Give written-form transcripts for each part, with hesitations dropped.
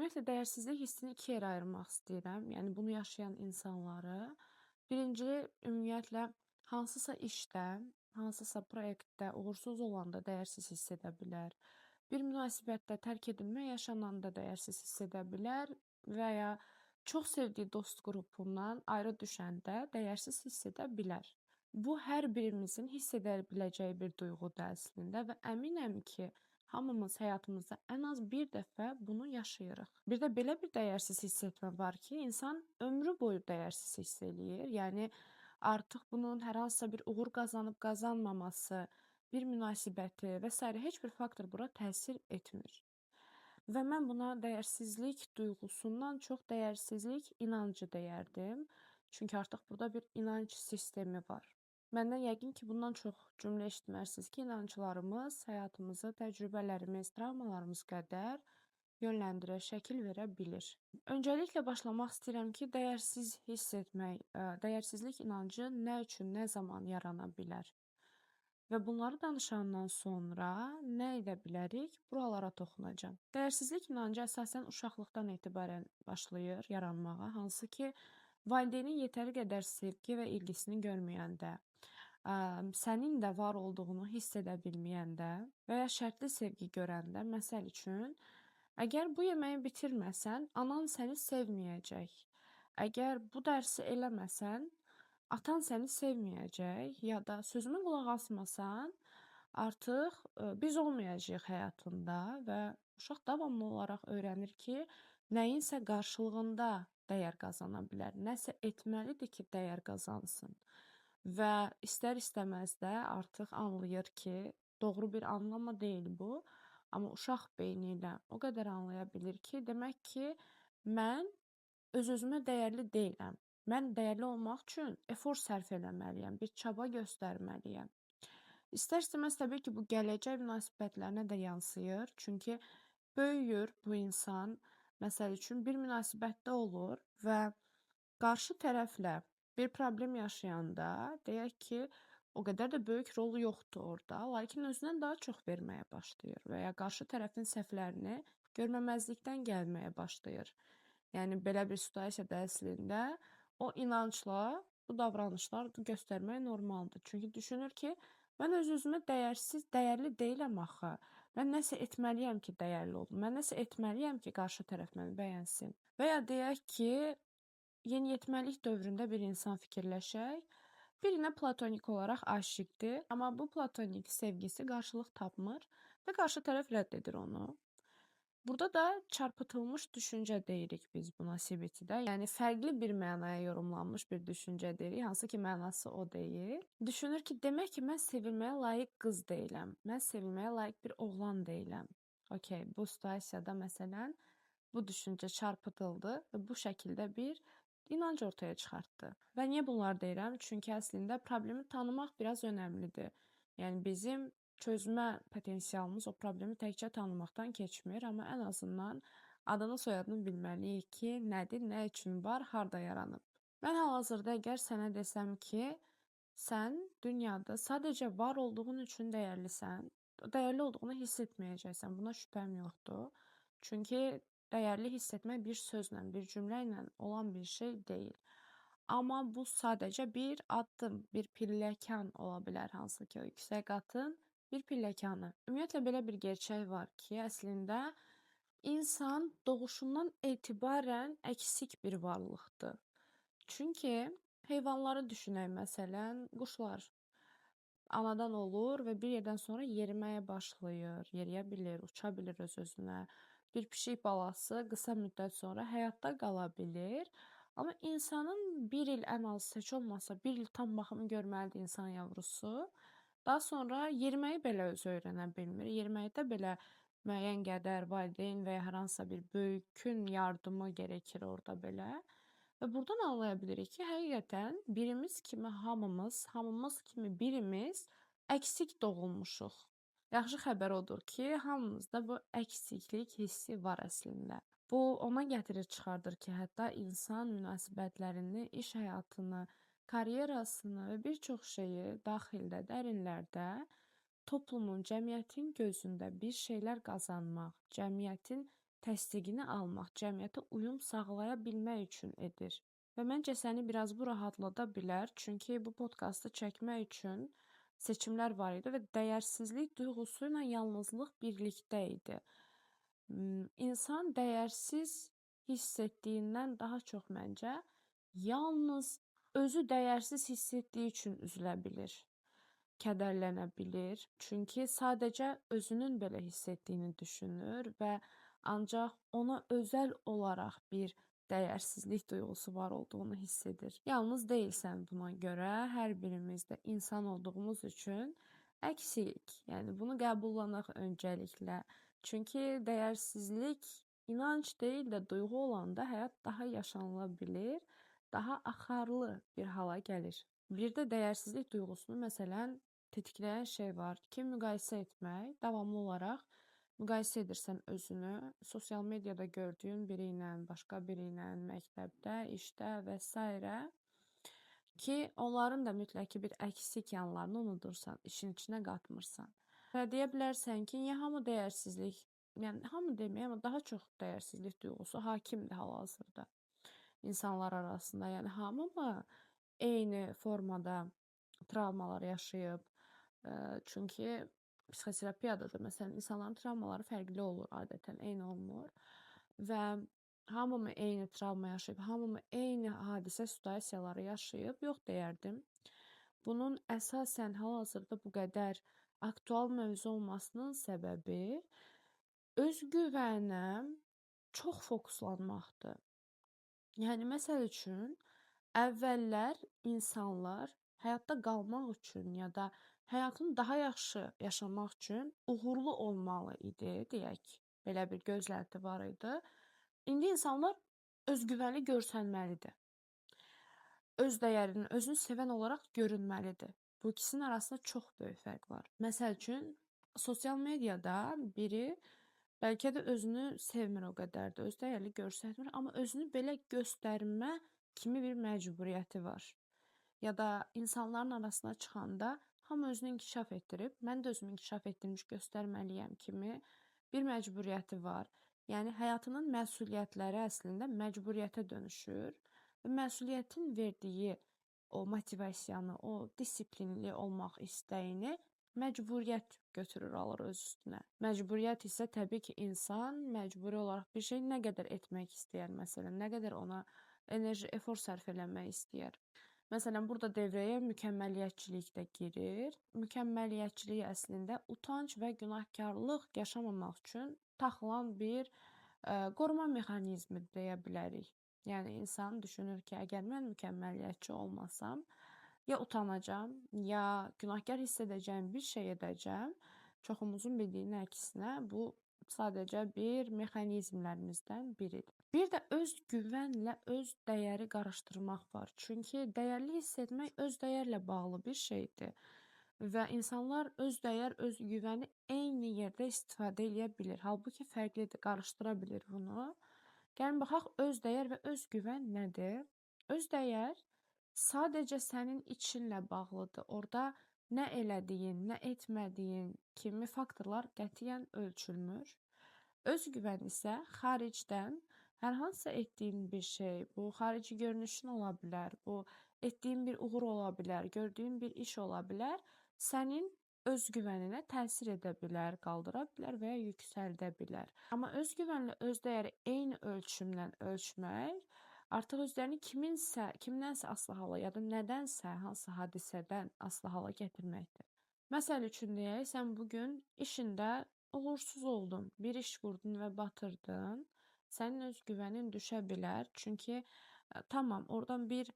Ümumiyyətlə dəyərsizlik hissini 2 yerə ayırmaq istəyirəm. Yəni bunu yaşayan insanları. Birinci, ümumiyyətlə hansısa işdə, hansısa proyektdə uğursuz olanda dəyərsiz hiss edə bilər. Bir münasibətdə tərk edilmə yaşananda dəyərsiz hiss edə bilər və ya çox sevdiyi dost qrupundan ayrı düşəndə dəyərsiz hiss edə bilər. Bu hər birimizin hiss edə biləcəyi bir duyğudur əslində və əminəm ki, hamımız həyatımızda ən az bir dəfə bunu yaşayırıq. Bir də belə bir dəyərsiz hiss etmə var ki, insan ömrü boyu dəyərsiz hiss eləyir. Yəni artıq bunun hər hansısa bir uğur qazanıb qazanmaması, bir münasibəti və s. heç bir faktor bura təsir etmir. Və mən buna dəyərsizlik duyğusundan çox dəyərsizlik inancı deyərdim. Çünki artıq burada bir inanc sistemi var. Məndən yəqin ki, bundan çox cümlə eşitmərsiniz ki, inanclarımız həyatımızı təcrübələrimiz, travmalarımız qədər yönləndirə, şəkil verə bilir. Öncəliklə başlamaq istəyirəm ki, dəyərsiz hiss etmək, dəyərsizlik inancı nə üçün, nə zaman yarana bilər? Və bunları danışandan sonra nə edə bilərik? Buralara toxunacağam. Dəyərsizlik inancı əsasən uşaqlıqdan etibarən başlayır yaranmağa, hansı ki, valideynin yetəri qədər sevgi və ilgisini görməyəndə, sənin də var olduğunu hiss edə bilməyəndə və ya şərtli sevgi görəndə, məsəl üçün, əgər bu yeməyi bitirməsən, anan səni sevməyəcək. Əgər bu dərsi eləməsən, atan səni sevməyəcək ya da sözümə qulaq asmasan, artıq biz olmayacağıq həyatında və uşaq davamlı olaraq öyrənir ki, nəyinsə qarşılığında dəyər qazana bilər. Nəsə etməlidir ki, dəyər qazansın. Və istər-istəməz də artıq anlayır ki, doğru bir anlama deyil bu, amma uşaq beyni ilə o qədər anlaya bilir ki, demək ki, mən öz-özümə dəyərli deyiləm. Mən dəyərli olmaq üçün efor sərf eləməliyəm, bir çaba göstərməliyəm. İstər-istəməz təbii ki, bu gələcək münasibətlərinə də yansıyır. Çünki böyüyür bu insan, məsəl üçün bir münasibətdə olur və qarşı tərəflə bir problem yaşayanda, deyək ki, o qədər də böyük rolu yoxdur orada, lakin özündən daha çox verməyə başlayır və ya qarşı tərəfin səhvlərini görməməzlikdən gəlməyə başlayır. Yəni belə bir situasiyada əslində o inancla bu davranışlar göstərmək normaldır. Çünki düşünür ki, mən öz-özümə dəyərli deyiləm axı. Mən nəsə etməliyəm ki, dəyərli olum. Mən nəsə etməliyəm ki, qarşı tərəf məni bəyənsin. Və ya deyək ki, yeniyetməlik dövründə bir insan fikirləşək, birinə platonik olaraq aşiqdir, amma bu platonik sevgisi qarşılıq tapmır və qarşı tərəf rədd edir onu. Burada da çarpıtılmış düşüncə deyirik biz buna CBT-də. Yəni fərqli bir mənaya yorumlanmış bir düşüncə deyirik, hansı ki mənası o deyil. Düşünür ki, demək ki, mən sevilməyə layiq qız deyiləm. Mən sevilməyə layiq bir oğlan deyiləm. Okay, bu situasiyada məsələn bu düşüncə çarpıtıldı və bu şəkildə bir inanc ortaya çıxartdı. Və niyə bunlar deyirəm? Çünki əslində problemi tanımaq biraz önəmlidir. Yəni bizim çözmə potensialımız o problemi təkcə tanımaqdan keçmir, amma ən azından adını, soyadını bilməliyik ki, nədir, nə üçün var, harda yaranıb. Mən hal-hazırda əgər sənə desəm ki, sən dünyada sadəcə var olduğun üçün dəyərlisən, dəyərli olduğunu hiss etməyəcəksən, buna şübhəm yoxdur. Çünki dəyərli hiss etmək bir sözlə, bir cümlə ilə olan bir şey deyil. Amma bu sadəcə bir addım, bir pilləkan ola bilər, hansı ki, o yüksək qatın bir pilləkanı. Ümumiyyətlə, belə bir gerçək var ki, əslində insan doğuşundan etibarən əksik bir varlıqdır. Çünki heyvanları düşünək, məsələn, quşlar anadan olur və bir yerdən sonra yeriməyə başlayır, yeriyə bilir, uça bilir öz-özünə. Bir pişik balası qısa müddət sonra həyatda qala bilir. Amma insanın bir il ən az heç olmasa, bir il tam baxım görməlidir insan yavrusu. Daha sonra yeriməyi belə özü öyrənə bilmir. Yeriməkdə belə müəyyən qədər valideyn və ya hər hansısa bir böyükün yardımı gərəkir orada belə. Və buradan anlaya bilirik ki, həqiqətən birimiz kimi hamımız kimi birimiz əksik doğulmuşuq. Yaxşı xəbər odur ki, hamımızda bu əksiklik hissi var əslində. Bu ona gətirir çıxardır ki, hətta insan münasibətlərini, iş həyatını, karyerasını və bir çox şeyi daxildə, dərinlərdə toplumun, cəmiyyətin gözündə bir şeylər qazanmaq, cəmiyyətin təsdiqini almaq, cəmiyyətə uyum sağlaya bilmək üçün edir. Və məncə səni biraz bu rahatlada bilər, çünki bu podkastı çəkmək üçün seçimlər var idi və dəyərsizlik duyğusu ilə yalnızlıq birlikdə idi. İnsan dəyərsiz hiss etdiyindən daha çox məncə yalnız özü dəyərsiz hiss etdiyi üçün üzülə bilir, kədərlənə bilir. Çünki sadəcə özünün belə hiss etdiyini düşünür və ancaq ona özəl olaraq bir dəyərsizlik duyğusu var olduğunu hiss edir. Yalnız deyilsən buna görə, hər birimiz də insan olduğumuz üçün əksik. Yəni bunu qəbullanaq öncəliklə. Çünki dəyərsizlik inanc deyil də duyğu olanda həyat daha yaşanıla bilir, daha axarlı bir hala gəlir. Bir də dəyərsizlik duyğusunu məsələn tetikləyən şey var ki, müqayisə etmək. Davamlı olaraq müqayisə edirsən özünü sosial mediada gördüyün biri ilə, başqa biri ilə, məktəbdə, işdə və s. ki, onların da mütləq ki bir əksik yanlarını unudursan, işin içinə qatmırsan. Və deyə bilərsən ki, niyə hamı dəyərsizlik, yəni hamı demək, amma daha çox dəyərsizlik duyğusu hakimdir hal-hazırda insanlar arasında. Yəni hamı mı eyni formada travmalar yaşayıb? Çünki psixoterapiyada da məsələn insanların travmaları fərqli olur adətən, eyni olmur. Və hamı mı eyni travma yaşayıb, hamı mı eyni hadisə situasiyaları yaşayıb? Yox deyərdim. Bunun əsasən hal-hazırda bu qədər aktual mövzu olmasının səbəbi özgüvənə çox fokuslanmaqdır. Yəni məsəl üçün əvvəllər insanlar həyatda qalmaq üçün ya da həyatını daha yaxşı yaşamaq üçün uğurlu olmalı idi, deyək. Belə bir gözlənti var idi. İndi insanlar özgüvənli görsənməlidir. Öz dəyərini, özünü sevən olaraq görünməlidir. Bu ikisinin arasında çox böyük fərq var. Məsəl üçün sosial mediada biri bəlkə də özünü sevmir o qədər də, öz dəyərli göstərmir, amma özünü belə göstərmə kimi bir məcburiyyəti var. Ya da insanların arasına çıxanda hamı özünü inkişaf etdirib, mən də özümü inkişaf etdirmiş göstərməliyəm kimi bir məcburiyyəti var. Yəni həyatının məsuliyyətləri əslində məcburiyyətə dönüşür və məsuliyyətin verdiyi o motivasiyanı, o disiplinli olmaq istəyini məcburiyyət götürür, alır öz üstünə. Məcburiyyət isə təbii ki, insan məcburi olaraq bir şey nə qədər etmək istəyər, məsələn, nə qədər ona enerji, efor sərf eləmək istəyər. Məsələn, burada devrəyə mükəmməliyyətçilik də girir. Mükəmməliyyətçilik əslində utanc və günahkarlıq yaşamamaq üçün taxılan bir qoruma mexanizmi deyə bilərik. Yəni insan düşünür ki, əgər mən mükəmməliyyətçi olmasam, ya utanacam, ya günahkar hiss edəcəyim bir şey edəcəm. Çoxumuzun bildiyinin əksinə bu sadəcə bir mexanizmlərimizdən biridir. Bir də öz güvənlə öz dəyəri qarışdırmaq var. Çünki dəyərli hiss etmək öz dəyərlə bağlı bir şeydir. Və insanlar öz dəyər, öz güvəni eyni yerdə istifadə edə bilir. Halbuki fərqlidir, qarışdıra bilir bunu. Gəlin baxaq, öz dəyər və öz güvən nədir? Öz dəyər sadəcə sənin içinlə bağlıdır. Orada nə elədiyin, nə etmədiyin kimi faktorlar qətiyyən ölçülmür. Öz güvən isə xaricdən hər hansısa etdiyin bir şey, bu xarici görünüşün ola bilər, bu etdiyin bir uğur ola bilər, gördüyün bir iş ola bilər, sənin öz güvəninə təsir edə bilər, qaldıra bilər və ya yüksəldə bilər. Amma öz güvənlə öz dəyəri eyni ölçümlə ölçmək artıq özlərini kimdənsə asılı hala ya da nədənsə, hansı hadisədən asılı hala gətirməkdir. Məsəl üçün deyək, sən bugün işində uğursuz oldun, bir iş qurdun və batırdın, sənin öz güvənin düşə bilər. Çünki tamam, oradan bir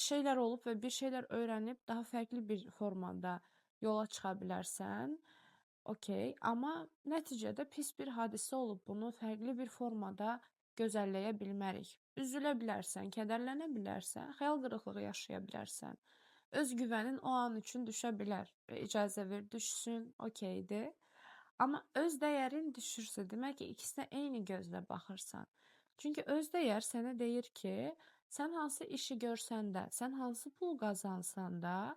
şeylər olub və bir şeylər öyrənib daha fərqli bir formada yola çıxa bilərsən. Okey, amma nəticədə pis bir hadisə olub, bunu fərqli bir formada gözəlləyə bilmərik. Üzülə bilərsən, kədərlənə bilərsən, xəyal qırıqlığı yaşaya bilərsən. Öz güvənin o an üçün düşə bilər. İcazə ver, düşsün, okeydir. Amma öz dəyərin düşürsə, demək ki, ikisinə eyni gözlə baxırsan. Çünki öz dəyər sənə deyir ki, sən hansı işi görsən də, sən hansı pul qazansan da,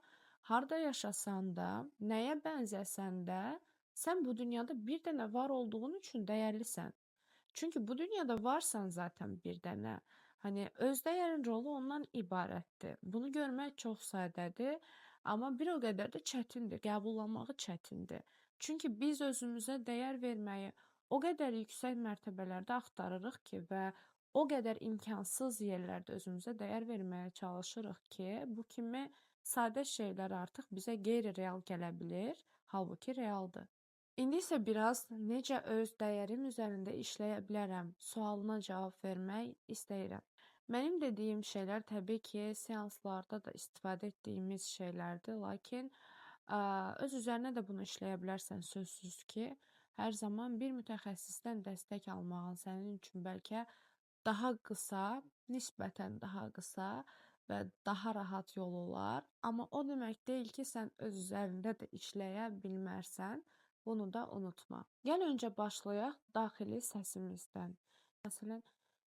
harda yaşasan da, nəyə bənzəsən də, sən bu dünyada bir dənə var olduğun üçün dəyərlisən. Çünkü bu dünyada varsan zaten bir dənə, hani öz dəyərin rolu ondan ibarətdir. Bunu görmək çox sadədir, amma bir o qədər də çətindir, qəbullanmağı çətindir. Çünki biz özümüzə dəyər verməyi o qədər yüksək mərtəbələrdə axtarırıq ki və o qədər imkansız yerlərdə özümüzə dəyər verməyə çalışırıq ki, bu kimi sadə şeylər artıq bizə qeyri-real gələ bilir, halbuki realdır. İndi isə biraz necə öz dəyərim üzərində işləyə bilərəm sualına cavab vermək istəyirəm. Mənim dediyim şeylər təbii ki, seanslarda da istifadə etdiyimiz şeylərdir, lakin öz üzərinə də bunu işləyə bilərsən sözsüz ki, hər zaman bir mütəxəssisdən dəstək almağın sənin üçün bəlkə daha qısa, nisbətən daha qısa və daha rahat yol olar. Amma o demək deyil ki, sən öz üzərində də işləyə bilmərsən. Bunu da unutma. Gəl öncə başlayaq daxili səsimizdən. Məsələn,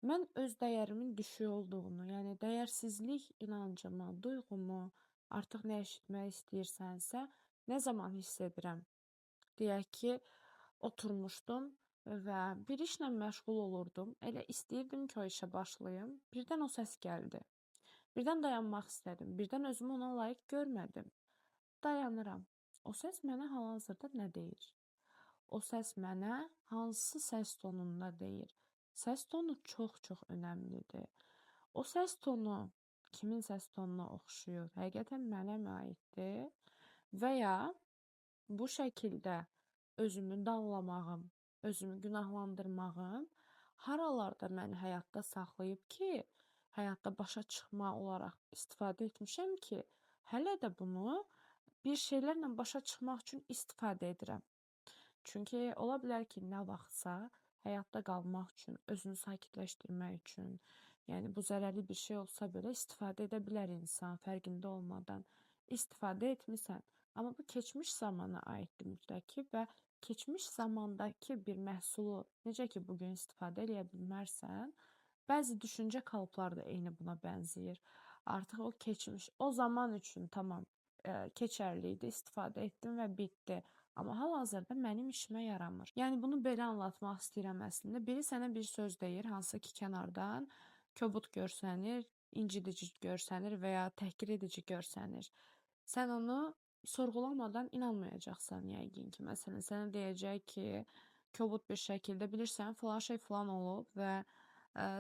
mən öz dəyərimin düşük olduğunu, yəni dəyərsizlik inancımı, duyğumu, artıq nə eşitmək istəyirsənsə, nə zaman hiss edirəm? Deyək ki, oturmuşdum və bir işlə məşğul olurdum. Elə istəyirdim ki, o işə başlayım. Birdən o səs gəldi. Birdən dayanmaq istədim. Birdən özümü ona layiq görmədim. Dayanıram. O səs mənə hal-hazırda nə deyir? O səs mənə hansı səs tonunda deyir? Səs tonu çox-çox önəmlidir. O səs tonu kimin səs tonuna oxşuyur? Həqiqətən mənə mi aiddir? Və ya bu şəkildə özümü danlamağım, özümü günahlandırmağım haralarda məni həyatda saxlayıb ki, həyatda başa çıxma olaraq istifadə etmişəm ki, hələ də bunu bir şeylərlə başa çıxmaq üçün istifadə edirəm. Çünki ola bilər ki, nə vaxtsa həyatda qalmaq üçün, özünü sakitləşdirmək üçün, yəni bu zərərli bir şey olsa belə istifadə edə bilər insan fərqində olmadan. İstifadə etmisən, amma bu keçmiş zamana aiddir mütləq və keçmiş zamandakı bir məhsulu necə ki, bugün istifadə edə bilmərsən, bəzi düşüncə kalıpları da eyni buna bənzəyir. Artıq o keçmiş, o zaman üçün tamam keçərli idi, istifadə etdim və bitdi. Amma hal-hazırda mənim işimə yaramır. Yəni bunu belə anlatmaq istəyirəm əslində. Biri sənə bir söz deyir, hansı ki, kənardan kobud görsənir, incidici görsənir və ya təhqir edici görsənir. Sən onu sorğulamadan inanmayacaqsan yəqin ki. Məsələn, sənə deyəcək ki, kobud bir şəkildə bilirsən, filan şey filan olub və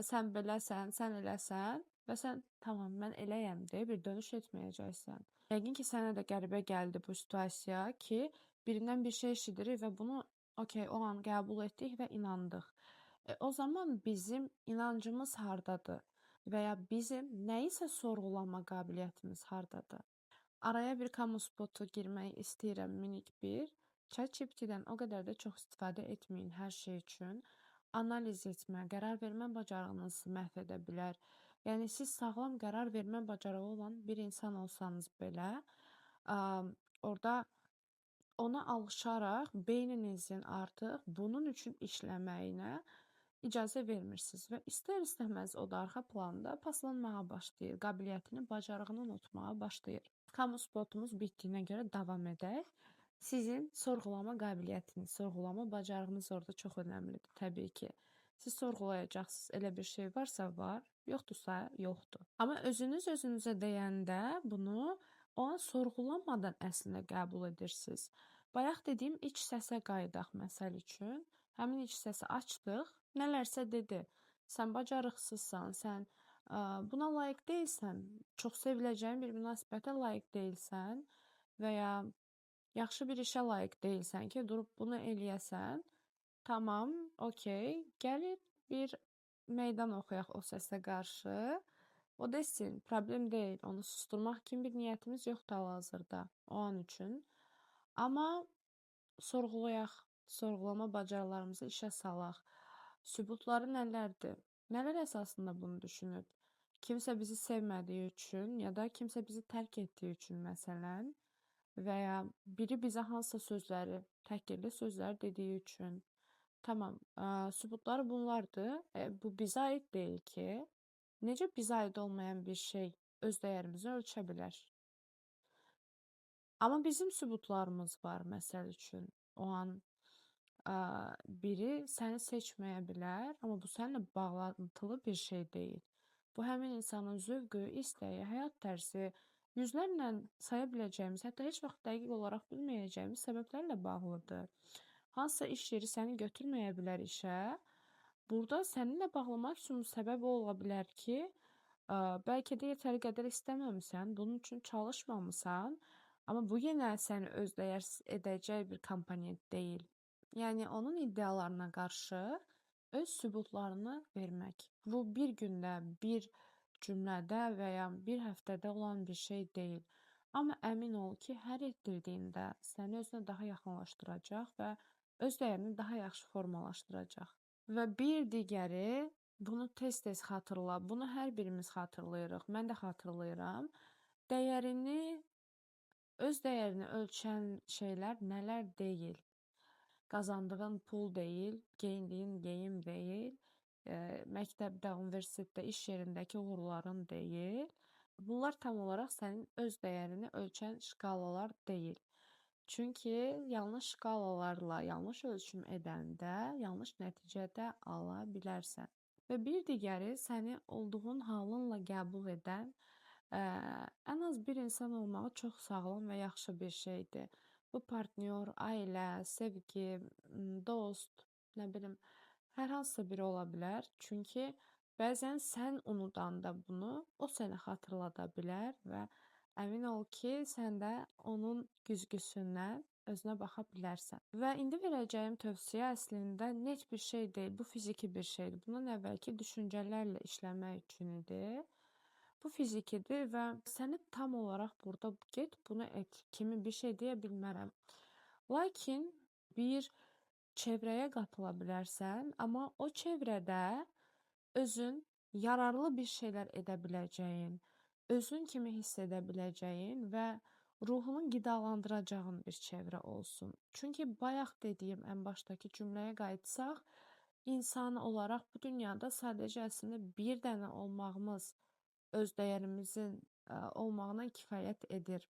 sən beləsən, sən eləsən və sən tamam mən eləyəm deyə bir dönüş etməyəcəksən. Yəqin ki, sənə də qəribə gəldi bu situasiya ki, birindən bir şey eşidirik və bunu okey, o an qəbul etdik və inandıq. O zaman bizim inancımız hardadır və ya bizim nəyisə sorğulama qabiliyyətimiz hardadır? Araya bir kamu spotu girmək istəyirəm minik bir. ChatGPT-dən o qədər də çox istifadə etməyin hər şey üçün. Analiz etmə, qərar vermə bacarığınızı məhv edə bilər. Yəni siz sağlam qərar vermə bacarığı olan bir insan olsanız belə, orada ona alışaraq beyninizin artıq bunun üçün işləməyinə icazə vermirsiniz və istər-istəməz o da arxa planda paslanmağa başlayır, qabiliyyətini, bacarığını unutmağa başlayır. Kamu spotumuz bitdiyinə görə davam edək. Sizin sorğulama qabiliyyətiniz, sorğulama bacarığınız orada çox önəmlidir, təbii ki. Siz sorğulayacaqsınız, elə bir şey varsa var, yoxdursa yoxdur. Amma özünüz özünüzə deyəndə bunu o an sorğulamadan əslində qəbul edirsiniz. Bayaq dediyim iç səsə qayıdaq məsəl üçün. Həmin iç səsi açdıq, nələrsə dedi. Sən bacarıqsızsan, sən buna layiq deyilsən, çox seviləcəyin bir münasibətə layiq deyilsən və ya yaxşı bir işə layiq deyilsən ki, durub bunu eləyəsən. Tamam, okey. Gəlin bir meydan oxuyaq o səsə qarşı. O desin, problem deyil. Onu susturmaq kimi bir niyyətimiz yoxdur hal-hazırda o an üçün. Amma sorğulayaq, sorğulama bacarıqlarımızı işə salaq. Sübutları nələrdir? Nələr əsasında bunu düşünüb? Kimsə bizi sevmədiyi üçün ya da kimsə bizi tərk etdiyi üçün məsələn və ya biri bizə hansısa sözləri, təhqirli sözlər dediyi üçün. Tamam, sübutları bunlardır. Bu bizə aid deyil ki, necə bizə aid olmayan bir şey öz dəyərimizi ölçə bilər? Amma bizim sübutlarımız var, məsəl üçün. O an biri səni seçməyə bilər, amma bu səninlə bağlantılı bir şey deyil. Bu həmin insanın zövqü, istəyi, həyat tərzi, yüzlərlə saya biləcəyimiz, hətta heç vaxt dəqiq olaraq bilməyəcəyimiz səbəblərlə bağlıdır. Hansısa iş yeri səni götürməyə bilər işə. Burada səninlə bağlı maksimum səbəb o ola bilər ki, bəlkə də yetəri qədər istəməmisən, bunun üçün çalışmamısan, amma bu yenə səni özdeğer edəcək bir komponent deyil. Yəni onun iddialarına qarşı öz sübutlarını vermək. Bu bir gündə, bir cümlədə və ya bir həftədə olan bir şey deyil. Amma əmin ol ki, hər etdirdiyində səni özünə daha yaxınlaşdıracaq və öz dəyərini daha yaxşı formalaşdıracaq. Və bir digəri, bunu tez-tez xatırla, bunu hər birimiz xatırlayırıq, mən də xatırlayıram. Öz dəyərini ölçən şeylər nələr deyil. Qazandığın pul deyil, geyindiyin geyim deyil, məktəbdə, universitetdə, iş yerindəki uğurların deyil. Bunlar tam olaraq sənin öz dəyərini ölçən şkalalar deyil. Çünki yanlış şkalalarla yanlış ölçüm edəndə yanlış nəticə də ala bilərsən. Və bir digəri səni olduğun halınla qəbul edən ən az bir insan olmağı çox sağlam və yaxşı bir şeydir. Bu partnyor, ailə, sevgi, dost, nə bilim, hər hansısa biri ola bilər. Çünki bəzən sən unudanda bunu o sənə xatırlada bilər və əmin ol ki, sən də onun güzgüsündən özünə baxa bilərsən. Və indi verəcəyim tövsiyə əslində net bir şey deyil, bu fiziki bir şeydir. Bundan əvvəlki düşüncələrlə işləmək üçün idi. Bu fizikidir və səni tam olaraq burada get, bunu et kimi bir şey deyə bilmərəm. Lakin bir çevrəyə qatıla bilərsən, amma o çevrədə özün yararlı bir şeylər edə biləcəyin, özün kimi hiss edə biləcəyin və ruhunu qidalandıracağın bir çevrə olsun. Çünki bayaq dediyim ən başdakı cümləyə qayıtsaq, insan olaraq bu dünyada sadəcə əslində bir dənə olmağımız öz dəyərimizin olmağına kifayət edir.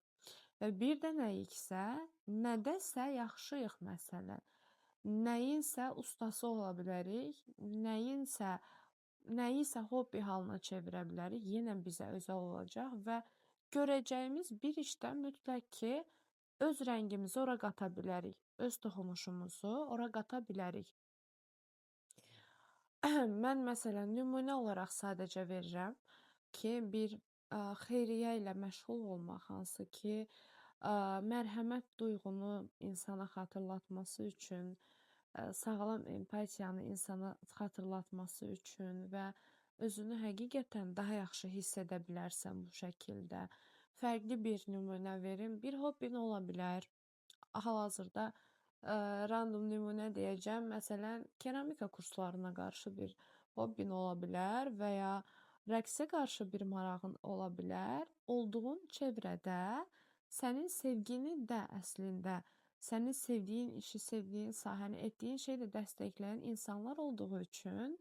Və bir dənəyiksə, nədəsə yaxşıyıq məsələn. Nəyinsə ustası ola bilərik, nəyisə hobbi halına çevirə bilərik, yenə bizə özəl olacaq və görəcəyimiz bir işdə mütləq ki, öz rəngimizi ora qata bilərik, öz toxunuşumuzu ora qata bilərik. Mən məsələn nümunə olaraq sadəcə verirəm ki, bir xeyriyyə ilə məşğul olmaq, hansı ki, mərhəmət duyğunu insana xatırlatması üçün, sağlam empatiyanı insana xatırlatması üçün və özünü həqiqətən daha yaxşı hiss edə bilərsən bu şəkildə. Fərqli bir nümunə verim. Bir hobbin ola bilər. Hal-hazırda random nümunə deyəcəm. Məsələn, keramika kurslarına qarşı bir hobbin ola bilər və ya rəqsə qarşı bir marağın ola bilər. Olduğun çevrədə sənin sevgini də əslində, sənin sevdiyin işi, sevdiyin sahəni, etdiyin şeyi də dəstəkləyən insanlar olduğu üçün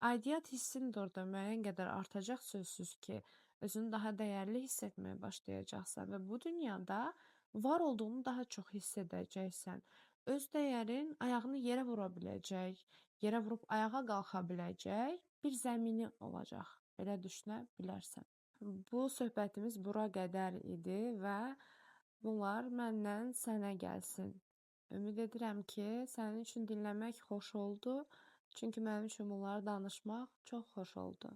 aidiyyət hissin də orada müəyyən qədər artacaq, sözsüz ki, özünü daha dəyərli hiss etməyə başlayacaqsan və bu dünyada var olduğunu daha çox hiss edəcəksən. Öz dəyərin ayağını yerə vura biləcək, yerə vurub ayağa qalxa biləcək bir zəmini olacaq. Belə düşünə bilərsən. Bu söhbətimiz bura qədər idi və bunlar məndən sənə gəlsin. Ümid edirəm ki, sənin üçün dinləmək xoş oldu. Çünki mənim üçün bunları danışmaq çox xoş oldu.